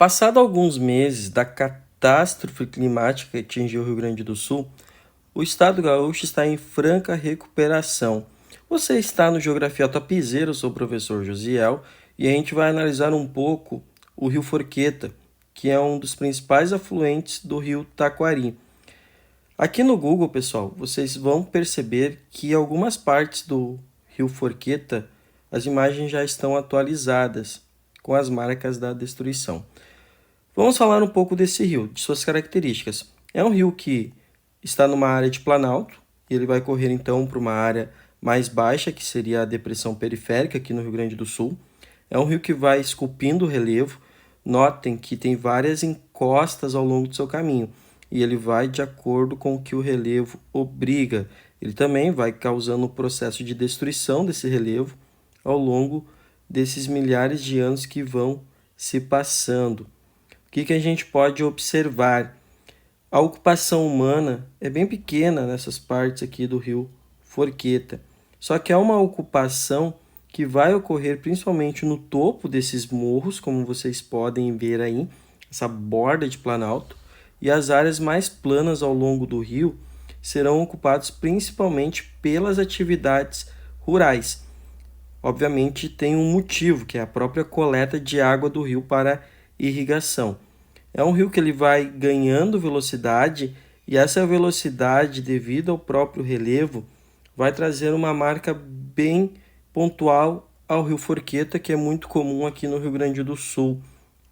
Passado alguns meses da catástrofe climática que atingiu o Rio Grande do Sul, o estado gaúcho está em franca recuperação. Você está no Geografia Topzera, eu sou o professor Josiel, e a gente vai analisar um pouco o Rio Forqueta, que é um dos principais afluentes do Rio Taquari. Aqui no Google, pessoal, vocês vão perceber que algumas partes do Rio Forqueta, as imagens já estão atualizadas com as marcas da destruição. Vamos falar um pouco desse rio, de suas características. É um rio que está numa área de planalto, e ele vai correr então para uma área mais baixa, que seria a depressão periférica aqui no Rio Grande do Sul. É um rio que vai esculpindo o relevo. Notem que tem várias encostas ao longo do seu caminho, e ele vai de acordo com o que o relevo obriga. Ele também vai causando um processo de destruição desse relevo ao longo desses milhares de anos que vão se passando. O que a gente pode observar? A ocupação humana é bem pequena nessas partes aqui do rio Forqueta. Só que é uma ocupação que vai ocorrer principalmente no topo desses morros, como vocês podem ver aí, essa borda de planalto, e as áreas mais planas ao longo do rio serão ocupadas principalmente pelas atividades rurais. Obviamente tem um motivo, que é a própria coleta de água do rio para irrigação. É um rio que ele vai ganhando velocidade, e essa velocidade, devido ao próprio relevo, vai trazer uma marca bem pontual ao rio Forqueta, que é muito comum aqui no Rio Grande do Sul,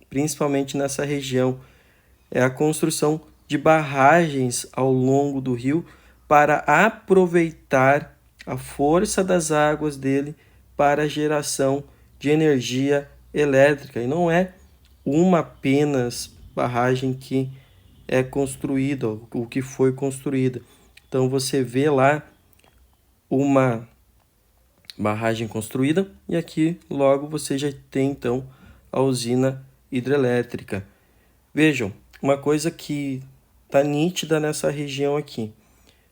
principalmente nessa região. É a construção de barragens ao longo do rio para aproveitar a força das águas dele para a geração de energia elétrica. E não é uma apenas barragem que é construída, o que foi construída. Então você vê lá uma barragem construída, e aqui logo você já tem então a usina hidrelétrica. Vejam, uma coisa que está nítida nessa região aqui: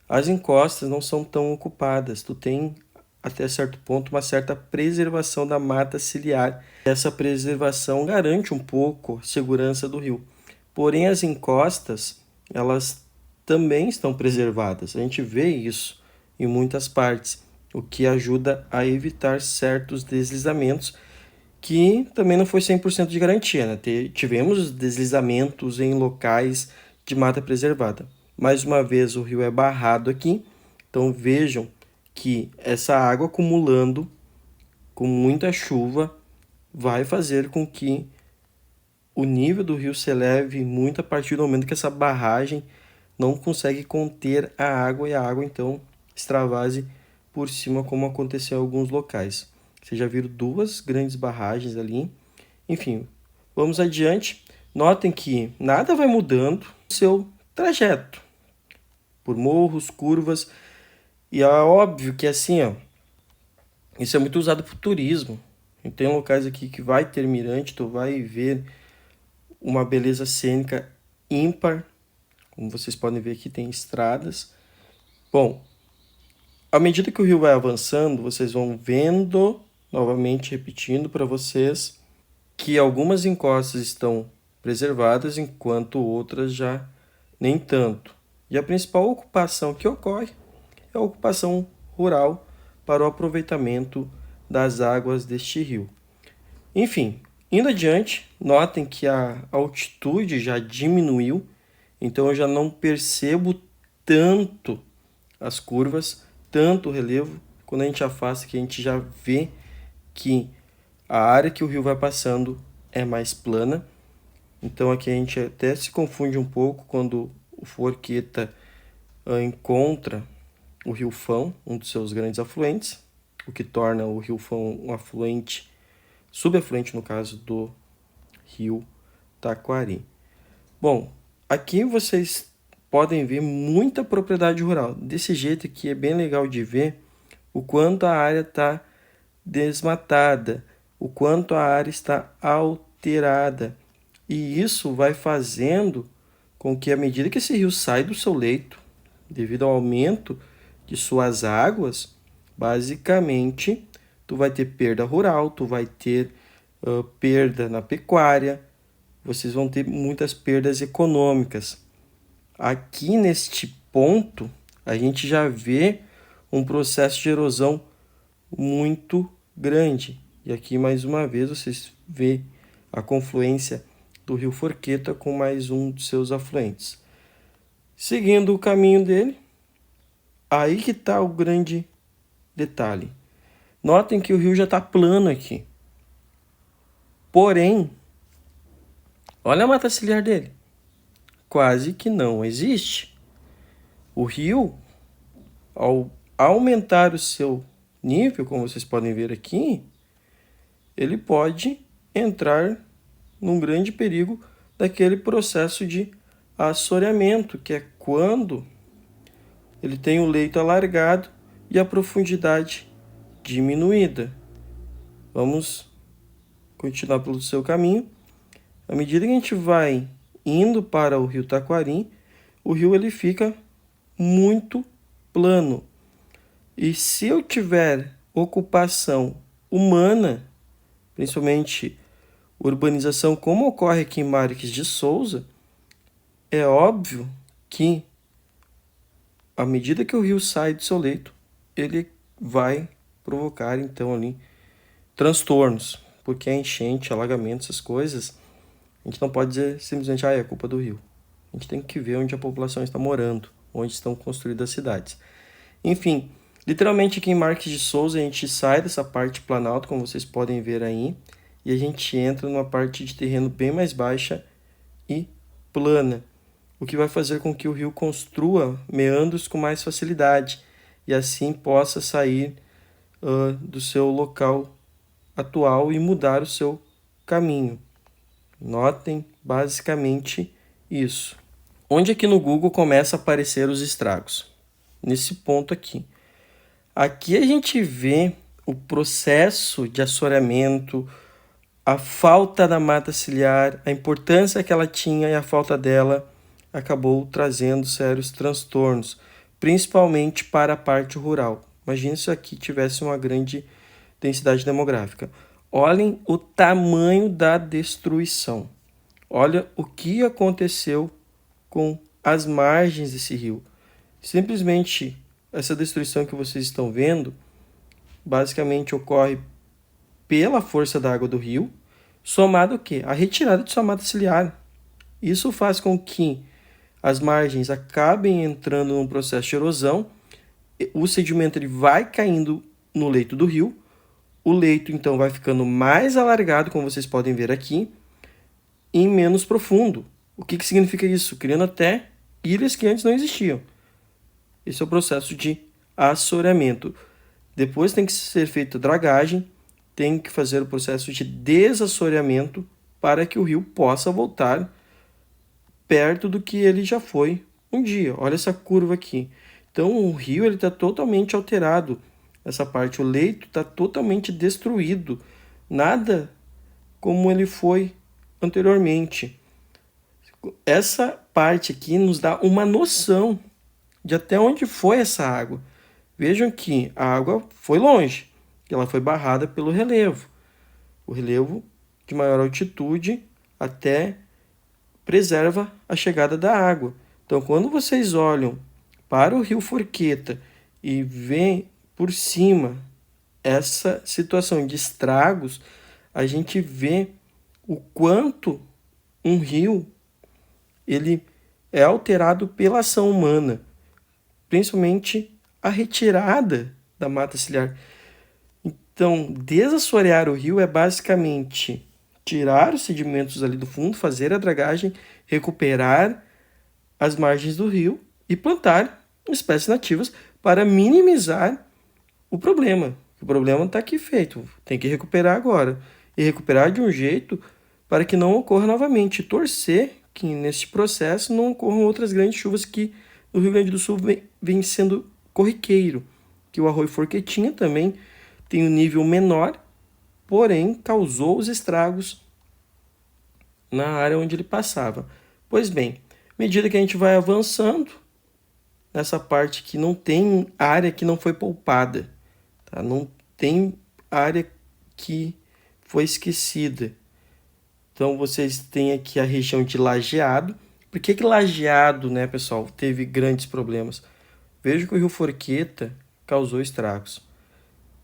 as encostas não são tão ocupadas, tu tem até certo ponto uma certa preservação da mata ciliar. Essa preservação garante um pouco a segurança do rio. Porém, as encostas, elas também estão preservadas. A gente vê isso em muitas partes, o que ajuda a evitar certos deslizamentos, que também não foi 100% de garantia, né? Tivemos deslizamentos em locais de mata preservada. Mais uma vez, o rio é barrado aqui, então vejam que essa água acumulando com muita chuva vai fazer com que o nível do rio se eleve muito a partir do momento que essa barragem não consegue conter a água, e a água então extravase por cima, como aconteceu em alguns locais. Vocês já viram duas grandes barragens ali. Enfim, vamos adiante. Notem que nada vai mudando o seu trajeto por morros, curvas, e é óbvio que assim, ó, isso é muito usado para o turismo. E tem locais aqui que vai ter mirante, tu vai ver uma beleza cênica ímpar. Como vocês podem ver aqui, tem estradas. Bom, à medida que o rio vai avançando, vocês vão vendo, novamente repetindo para vocês, que algumas encostas estão preservadas, enquanto outras já nem tanto. E a principal ocupação que ocorre é a ocupação rural para o aproveitamento das águas deste rio. Enfim, indo adiante, notem que a altitude já diminuiu, então eu já não percebo tanto as curvas, tanto o relevo. Quando a gente afasta, que a gente já vê que a área que o rio vai passando é mais plana. Então aqui a gente até se confunde um pouco quando o Forqueta encontra o Rio Fão, um dos seus grandes afluentes, o que torna o Rio Fão um afluente, subafluente no caso do Rio Taquari. Bom, aqui vocês podem ver muita propriedade rural. Desse jeito aqui é bem legal de ver o quanto a área está desmatada, o quanto a área está alterada. E isso vai fazendo com que, à medida que esse rio sai do seu leito, devido ao aumento de suas águas, basicamente, tu vai ter perda rural, tu vai ter perda na pecuária, vocês vão ter muitas perdas econômicas. Aqui neste ponto, a gente já vê um processo de erosão muito grande. E aqui, mais uma vez, vocês vê a confluência do rio Forqueta com mais um de seus afluentes. Seguindo o caminho dele, aí que está o grande detalhe. Notem que o rio já está plano aqui. Porém, olha a mata ciliar dele. Quase que não existe. O rio, ao aumentar o seu nível, como vocês podem ver aqui, ele pode entrar num grande perigo daquele processo de assoreamento, que é quando ele tem o leito alargado e a profundidade diminuída. Vamos continuar pelo seu caminho. À medida que a gente vai indo para o rio Taquari, o rio ele fica muito plano. E se eu tiver ocupação humana, principalmente urbanização como ocorre aqui em Marques de Souza, é óbvio que à medida que o rio sai do seu leito, ele vai provocar então ali transtornos, porque a enchente, alagamento, essas coisas, a gente não pode dizer simplesmente, é culpa do rio. A gente tem que ver onde a população está morando, onde estão construídas as cidades. Enfim, literalmente aqui em Marques de Souza a gente sai dessa parte planalto, como vocês podem ver aí, e a gente entra numa parte de terreno bem mais baixa e plana, o que vai fazer com que o rio construa meandros com mais facilidade e assim possa sair do seu local atual e mudar o seu caminho. Notem basicamente isso. Onde aqui no Google começa a aparecer os estragos? Nesse ponto aqui. Aqui a gente vê o processo de assoreamento, a falta da mata ciliar, a importância que ela tinha e a falta dela acabou trazendo sérios transtornos, principalmente para a parte rural. Imagine se aqui tivesse uma grande densidade demográfica. Olhem o tamanho da destruição. Olha o que aconteceu com as margens desse rio. Simplesmente essa destruição que vocês estão vendo basicamente ocorre pela força da água do rio, somado o quê? A retirada de sua mata ciliar. Isso faz com que as margens acabem entrando num processo de erosão, o sedimento ele vai caindo no leito do rio, o leito então vai ficando mais alargado, como vocês podem ver aqui, e menos profundo. O que significa isso? Criando até ilhas que antes não existiam. Esse é o processo de assoreamento. Depois tem que ser feita a dragagem, tem que fazer o processo de desassoreamento para que o rio possa voltar perto do que ele já foi um dia. Olha essa curva aqui. Então o rio está totalmente alterado. Essa parte, o leito está totalmente destruído. Nada como ele foi anteriormente. Essa parte aqui nos dá uma noção de até onde foi essa água. Vejam que a água foi longe, ela foi barrada pelo relevo. O relevo de maior altitude até preserva a chegada da água. Então, quando vocês olham para o rio Forqueta e veem por cima essa situação de estragos, a gente vê o quanto um rio ele é alterado pela ação humana, principalmente a retirada da mata ciliar. Então, desassorear o rio é basicamente tirar os sedimentos ali do fundo, fazer a dragagem, recuperar as margens do rio e plantar espécies nativas para minimizar o problema. O problema está aqui feito, tem que recuperar agora. E recuperar de um jeito para que não ocorra novamente. Torcer que neste processo não ocorram outras grandes chuvas que no Rio Grande do Sul vem sendo corriqueiro. Que o Arroio Forquetinha também tem um nível menor, porém causou os estragos na área onde ele passava. Pois bem, à medida que a gente vai avançando, nessa parte que não tem área que não foi poupada, tá? Não tem área que foi esquecida. Então, vocês têm aqui a região de Lajeado. Por que Lajeado, né, pessoal, teve grandes problemas? Veja que o rio Forqueta causou estragos.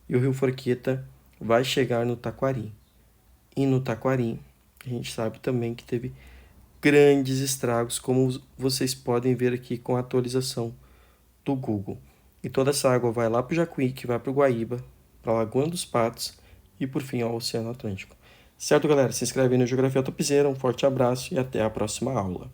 E o rio Forqueta vai chegar no Taquari. E no Taquari, a gente sabe também que teve grandes estragos, como vocês podem ver aqui com a atualização do Google. E toda essa água vai lá para o Jacuí, que vai para o Guaíba, para a Lagoa dos Patos e por fim ao Oceano Atlântico. Certo, galera? Se inscreve aí no Geografia Topzera, um forte abraço e até a próxima aula.